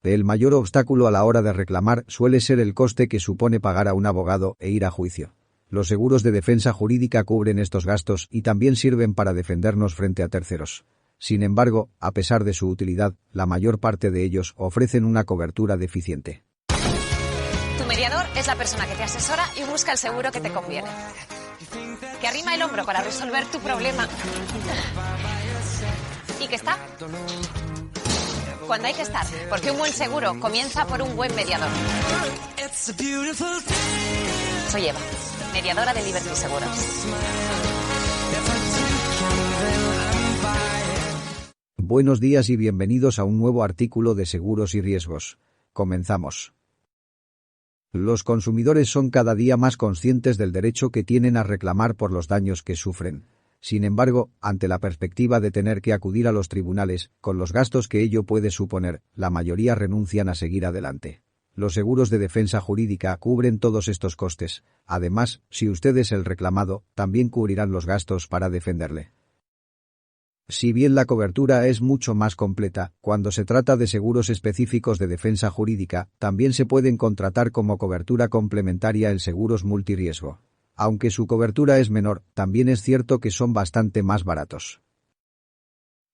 El mayor obstáculo a la hora de reclamar suele ser el coste que supone pagar a un abogado e ir a juicio. Los seguros de defensa jurídica cubren estos gastos y también sirven para defendernos frente a terceros. Sin embargo, a pesar de su utilidad, la mayor parte de ellos ofrecen una cobertura deficiente. Tu mediador es la persona que te asesora y busca el seguro que te conviene. Que arrima el hombro para resolver tu problema. Y que está cuando hay que estar, porque un buen seguro comienza por un buen mediador. Soy Eva, mediadora de Liberty Seguros. Buenos días y bienvenidos a un nuevo artículo de Seguros y Riesgos. Comenzamos. Los consumidores son cada día más conscientes del derecho que tienen a reclamar por los daños que sufren. Sin embargo, ante la perspectiva de tener que acudir a los tribunales, con los gastos que ello puede suponer, la mayoría renuncian a seguir adelante. Los seguros de defensa jurídica cubren todos estos costes. Además, si usted es el reclamado, también cubrirán los gastos para defenderle. Si bien la cobertura es mucho más completa, cuando se trata de seguros específicos de defensa jurídica, también se pueden contratar como cobertura complementaria en seguros multirriesgo. Aunque su cobertura es menor, también es cierto que son bastante más baratos.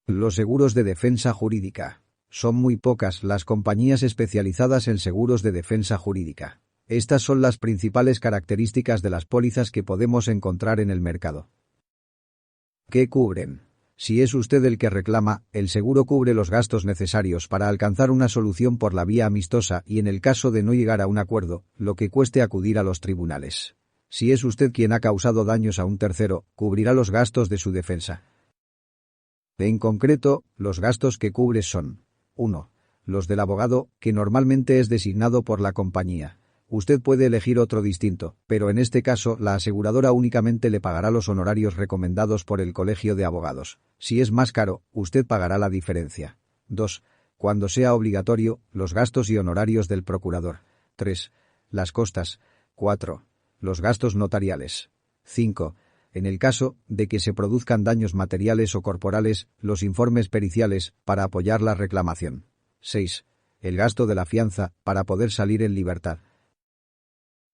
Los seguros de defensa jurídica. Son muy pocas las compañías especializadas en seguros de defensa jurídica. Estas son las principales características de las pólizas que podemos encontrar en el mercado. ¿Qué cubren? Si es usted el que reclama, el seguro cubre los gastos necesarios para alcanzar una solución por la vía amistosa y en el caso de no llegar a un acuerdo, lo que cueste acudir a los tribunales. Si es usted quien ha causado daños a un tercero, cubrirá los gastos de su defensa. En concreto, los gastos que cubre son 1. Los del abogado, que normalmente es designado por la compañía. Usted puede elegir otro distinto, pero en este caso la aseguradora únicamente le pagará los honorarios recomendados por el Colegio de Abogados. Si es más caro, usted pagará la diferencia. 2. Cuando sea obligatorio, los gastos y honorarios del procurador. 3. Las costas. 4. Los gastos notariales. 5. En el caso de que se produzcan daños materiales o corporales, los informes periciales para apoyar la reclamación. 6. El gasto de la fianza para poder salir en libertad.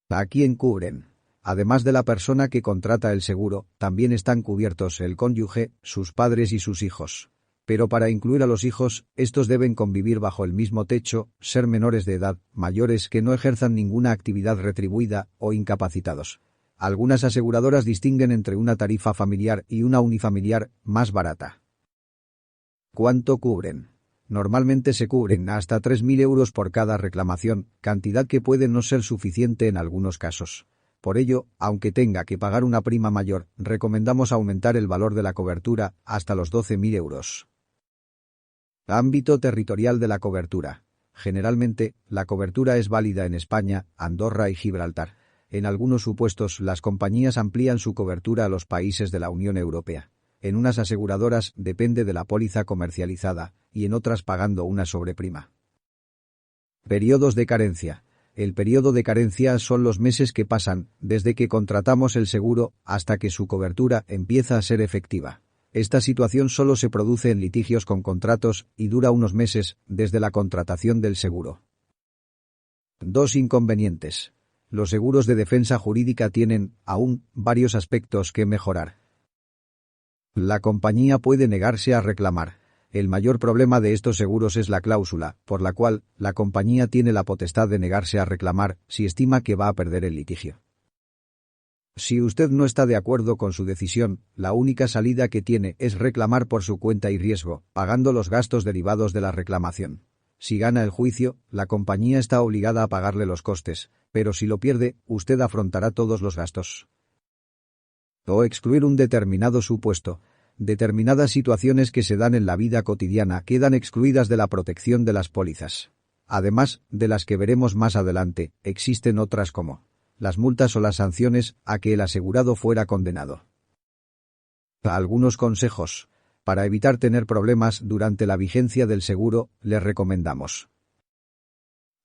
¿A quién cubren? Además de la persona que contrata el seguro, también están cubiertos el cónyuge, sus padres y sus hijos. Pero para incluir a los hijos, estos deben convivir bajo el mismo techo, ser menores de edad, mayores que no ejerzan ninguna actividad retribuida o incapacitados. Algunas aseguradoras distinguen entre una tarifa familiar y una unifamiliar más barata. ¿Cuánto cubren? Normalmente se cubren hasta 3.000 euros por cada reclamación, cantidad que puede no ser suficiente en algunos casos. Por ello, aunque tenga que pagar una prima mayor, recomendamos aumentar el valor de la cobertura hasta los 12.000 euros. Ámbito territorial de la cobertura. Generalmente, la cobertura es válida en España, Andorra y Gibraltar. En algunos supuestos, las compañías amplían su cobertura a los países de la Unión Europea. En unas aseguradoras depende de la póliza comercializada, y en otras pagando una sobreprima. Periodos de carencia. El periodo de carencia son los meses que pasan desde que contratamos el seguro hasta que su cobertura empieza a ser efectiva. Esta situación solo se produce en litigios con contratos y dura unos meses desde la contratación del seguro. 2 inconvenientes. Los seguros de defensa jurídica tienen, aún, varios aspectos que mejorar. La compañía puede negarse a reclamar. El mayor problema de estos seguros es la cláusula, por la cual la compañía tiene la potestad de negarse a reclamar si estima que va a perder el litigio. Si usted no está de acuerdo con su decisión, la única salida que tiene es reclamar por su cuenta y riesgo, pagando los gastos derivados de la reclamación. Si gana el juicio, la compañía está obligada a pagarle los costes, pero si lo pierde, usted afrontará todos los gastos. O excluir un determinado supuesto. Determinadas situaciones que se dan en la vida cotidiana quedan excluidas de la protección de las pólizas. Además de las que veremos más adelante, existen otras como las multas o las sanciones a que el asegurado fuera condenado. Algunos consejos. Para evitar tener problemas durante la vigencia del seguro, le recomendamos.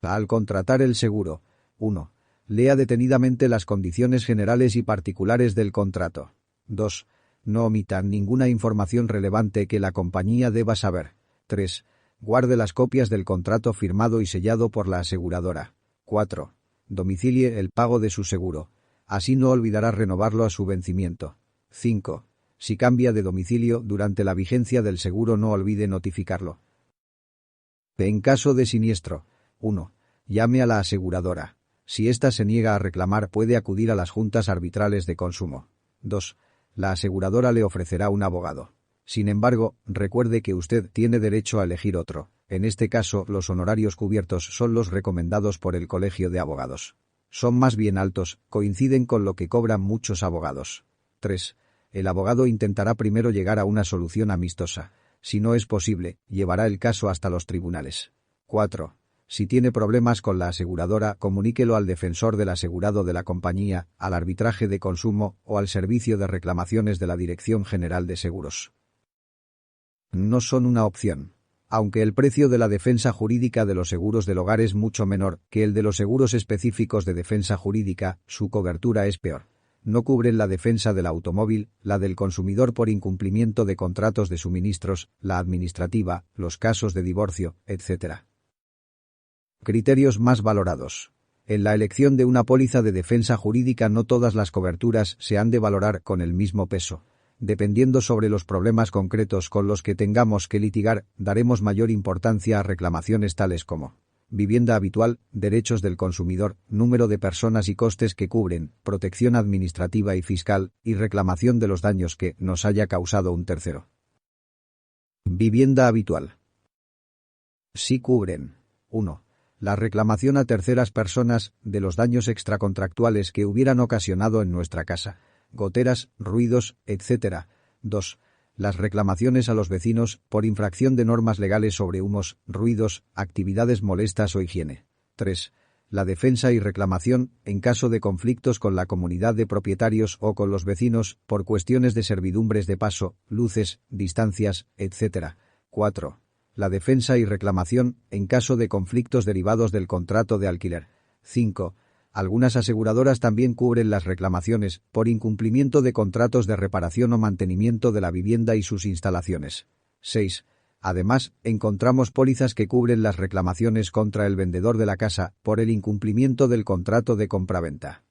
Al contratar el seguro. 1. Lea detenidamente las condiciones generales y particulares del contrato. 2. No omitan ninguna información relevante que la compañía deba saber. 3. Guarde las copias del contrato firmado y sellado por la aseguradora. 4. Domicilie el pago de su seguro. Así no olvidará renovarlo a su vencimiento. 5. Si cambia de domicilio durante la vigencia del seguro, no olvide notificarlo. En caso de siniestro. 1. Llame a la aseguradora. Si ésta se niega a reclamar, puede acudir a las juntas arbitrales de consumo. 2. La aseguradora le ofrecerá un abogado. Sin embargo, recuerde que usted tiene derecho a elegir otro. En este caso, los honorarios cubiertos son los recomendados por el Colegio de Abogados. Son más bien altos, coinciden con lo que cobran muchos abogados. 3. El abogado intentará primero llegar a una solución amistosa. Si no es posible, llevará el caso hasta los tribunales. 4. Si tiene problemas con la aseguradora, comuníquelo al defensor del asegurado de la compañía, al arbitraje de consumo o al servicio de reclamaciones de la Dirección General de Seguros. No son una opción. Aunque el precio de la defensa jurídica de los seguros del hogar es mucho menor que el de los seguros específicos de defensa jurídica, su cobertura es peor. No cubren la defensa del automóvil, la del consumidor por incumplimiento de contratos de suministros, la administrativa, los casos de divorcio, etc. Criterios más valorados. En la elección de una póliza de defensa jurídica, no todas las coberturas se han de valorar con el mismo peso. Dependiendo sobre los problemas concretos con los que tengamos que litigar, daremos mayor importancia a reclamaciones tales como vivienda habitual, derechos del consumidor, número de personas y costes que cubren, protección administrativa y fiscal, y reclamación de los daños que nos haya causado un tercero. Vivienda habitual. Sí cubren. 1. La reclamación a terceras personas de los daños extracontractuales que hubieran ocasionado en nuestra casa. Goteras, ruidos, etc. 2. Las reclamaciones a los vecinos por infracción de normas legales sobre humos, ruidos, actividades molestas o higiene. 3. La defensa y reclamación en caso de conflictos con la comunidad de propietarios o con los vecinos por cuestiones de servidumbres de paso, luces, distancias, etc. 4. La defensa y reclamación en caso de conflictos derivados del contrato de alquiler. 5. Algunas aseguradoras también cubren las reclamaciones por incumplimiento de contratos de reparación o mantenimiento de la vivienda y sus instalaciones. 6. Además, encontramos pólizas que cubren las reclamaciones contra el vendedor de la casa por el incumplimiento del contrato de compraventa.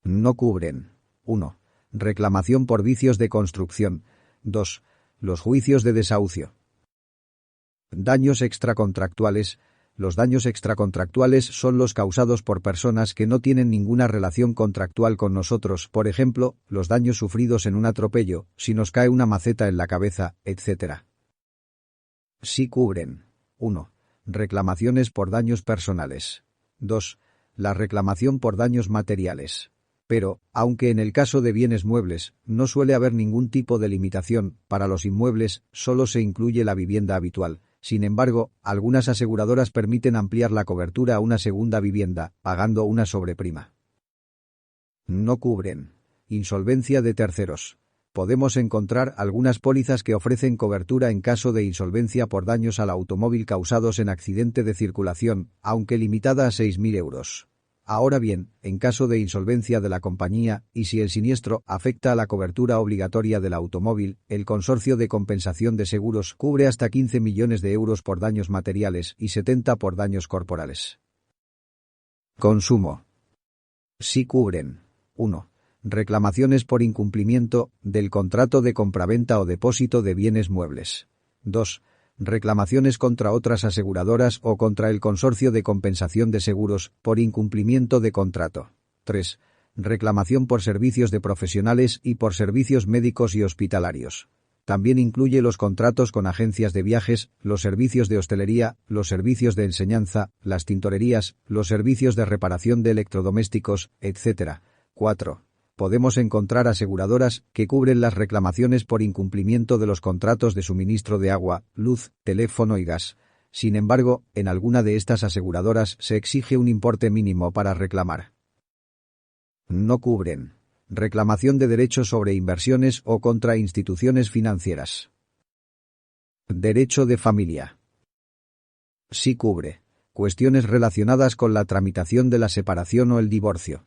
No cubren. 1. Reclamación por vicios de construcción. 2. Los juicios de desahucio. Daños extracontractuales. Los daños extracontractuales son los causados por personas que no tienen ninguna relación contractual con nosotros, por ejemplo, los daños sufridos en un atropello, si nos cae una maceta en la cabeza, etc. Sí cubren. 1. Reclamaciones por daños personales. 2. La reclamación por daños materiales. Pero, aunque en el caso de bienes muebles, no suele haber ningún tipo de limitación, para los inmuebles, solo se incluye la vivienda habitual. Sin embargo, algunas aseguradoras permiten ampliar la cobertura a una segunda vivienda, pagando una sobreprima. No cubren. Insolvencia de terceros. Podemos encontrar algunas pólizas que ofrecen cobertura en caso de insolvencia por daños al automóvil causados en accidente de circulación, aunque limitada a 6.000 euros. Ahora bien, en caso de insolvencia de la compañía, y si el siniestro afecta a la cobertura obligatoria del automóvil, el Consorcio de Compensación de Seguros cubre hasta 15 millones de euros por daños materiales y 70 por daños corporales. Consumo. Sí cubren. 1. Reclamaciones por incumplimiento del contrato de compraventa o depósito de bienes muebles. 2. Reclamaciones contra otras aseguradoras o contra el Consorcio de Compensación de Seguros por incumplimiento de contrato. 3. Reclamación por servicios de profesionales y por servicios médicos y hospitalarios. También incluye los contratos con agencias de viajes, los servicios de hostelería, los servicios de enseñanza, las tintorerías, los servicios de reparación de electrodomésticos, etc. 4. Podemos encontrar aseguradoras que cubren las reclamaciones por incumplimiento de los contratos de suministro de agua, luz, teléfono y gas. Sin embargo, en alguna de estas aseguradoras se exige un importe mínimo para reclamar. No cubren. Reclamación de derechos sobre inversiones o contra instituciones financieras. Derecho de familia. Sí cubre. Cuestiones relacionadas con la tramitación de la separación o el divorcio.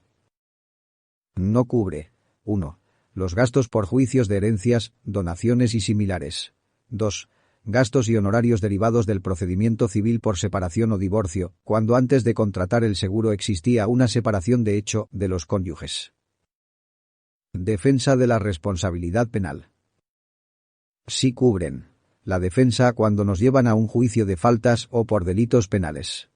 No cubre. 1. Los gastos por juicios de herencias, donaciones y similares. 2. gastos y honorarios derivados del procedimiento civil por separación o divorcio, cuando antes de contratar el seguro existía una separación de hecho de los cónyuges. Defensa de la responsabilidad penal. Sí cubren la defensa cuando nos llevan a un juicio de faltas o por delitos penales.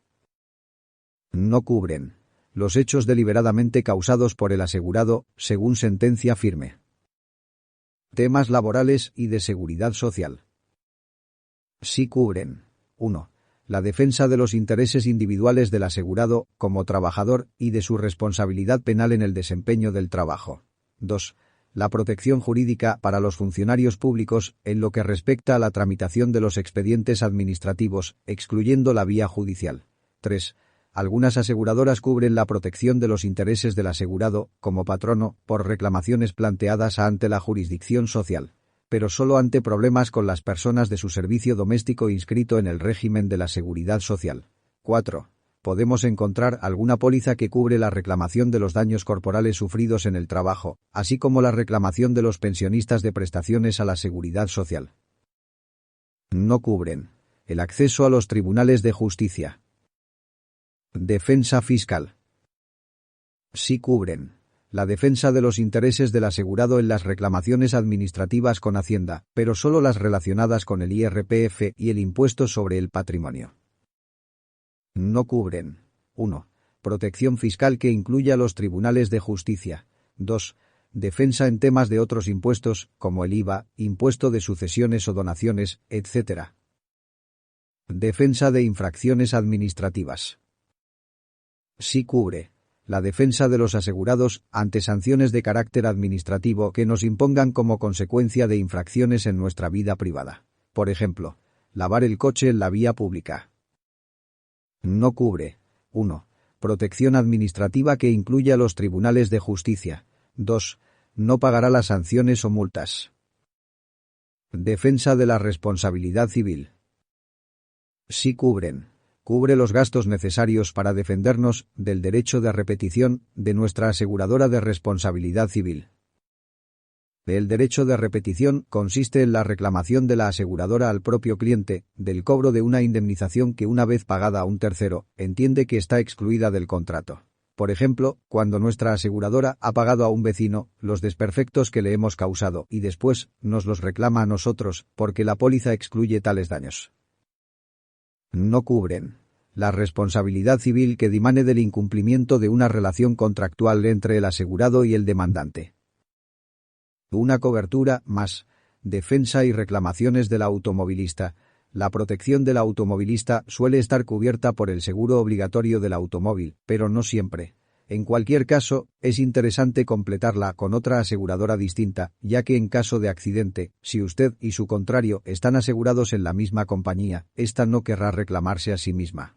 No cubren los hechos deliberadamente causados por el asegurado, según sentencia firme. Temas laborales y de seguridad social. Sí cubren. 1. La defensa de los intereses individuales del asegurado, como trabajador, y de su responsabilidad penal en el desempeño del trabajo. 2. La protección jurídica para los funcionarios públicos, en lo que respecta a la tramitación de los expedientes administrativos, excluyendo la vía judicial. 3. Algunas aseguradoras cubren la protección de los intereses del asegurado, como patrono, por reclamaciones planteadas ante la jurisdicción social, pero solo ante problemas con las personas de su servicio doméstico inscrito en el régimen de la Seguridad Social. 4. Podemos encontrar alguna póliza que cubre la reclamación de los daños corporales sufridos en el trabajo, así como la reclamación de los pensionistas de prestaciones a la Seguridad Social. No cubren el acceso a los tribunales de justicia. Defensa fiscal. Sí cubren la defensa de los intereses del asegurado en las reclamaciones administrativas con Hacienda, pero solo las relacionadas con el IRPF y el impuesto sobre el patrimonio. No cubren. 1. Protección fiscal que incluya los tribunales de justicia. 2. Defensa en temas de otros impuestos, como el IVA, impuesto de sucesiones o donaciones, etc. Defensa de infracciones administrativas. Sí cubre la defensa de los asegurados ante sanciones de carácter administrativo que nos impongan como consecuencia de infracciones en nuestra vida privada. Por ejemplo, lavar el coche en la vía pública. No cubre. 1. Protección administrativa que incluya los tribunales de justicia. 2. No pagará las sanciones o multas. Defensa de la responsabilidad civil. Sí cubren. Cubre los gastos necesarios para defendernos del derecho de repetición de nuestra aseguradora de responsabilidad civil. El derecho de repetición consiste en la reclamación de la aseguradora al propio cliente del cobro de una indemnización que, una vez pagada a un tercero, entiende que está excluida del contrato. Por ejemplo, cuando nuestra aseguradora ha pagado a un vecino los desperfectos que le hemos causado y después nos los reclama a nosotros porque la póliza excluye tales daños. No cubren la responsabilidad civil que dimane del incumplimiento de una relación contractual entre el asegurado y el demandante. Una cobertura más. Defensa y reclamaciones del automovilista. La protección del automovilista suele estar cubierta por el seguro obligatorio del automóvil, pero no siempre. En cualquier caso, es interesante completarla con otra aseguradora distinta, ya que en caso de accidente, si usted y su contrario están asegurados en la misma compañía, ésta no querrá reclamarse a sí misma.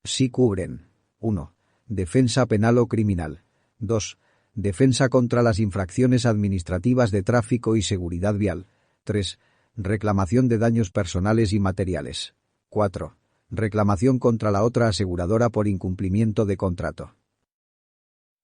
Sí cubren. 1. Defensa penal o criminal. 2. Defensa contra las infracciones administrativas de tráfico y seguridad vial. 3. Reclamación de daños personales y materiales. 4. Reclamación contra la otra aseguradora por incumplimiento de contrato.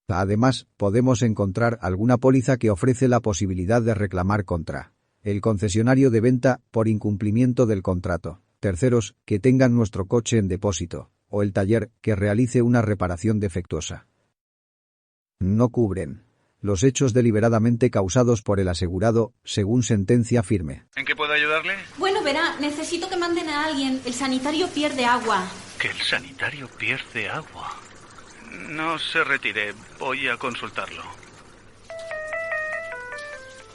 Además, podemos encontrar alguna póliza que ofrece la posibilidad de reclamar contra el concesionario de venta por incumplimiento del contrato, terceros que tengan nuestro coche en depósito, o el taller que realice una reparación defectuosa. No cubren los hechos deliberadamente causados por el asegurado, según sentencia firme. ¿En qué puedo ayudarle? Bueno, verá, necesito que manden a alguien. El sanitario pierde agua. ¿Que el sanitario pierde agua? No se retire, voy a consultarlo.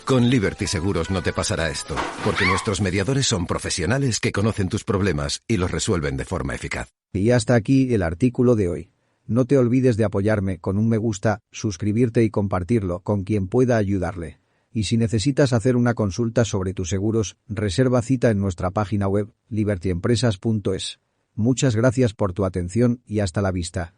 Con Liberty Seguros no te pasará esto, porque nuestros mediadores son profesionales que conocen tus problemas y los resuelven de forma eficaz. Y hasta aquí el artículo de hoy. No te olvides de apoyarme con un me gusta, suscribirte y compartirlo con quien pueda ayudarle. Y si necesitas hacer una consulta sobre tus seguros, reserva cita en nuestra página web, libertyempresas.es. Muchas gracias por tu atención y hasta la vista.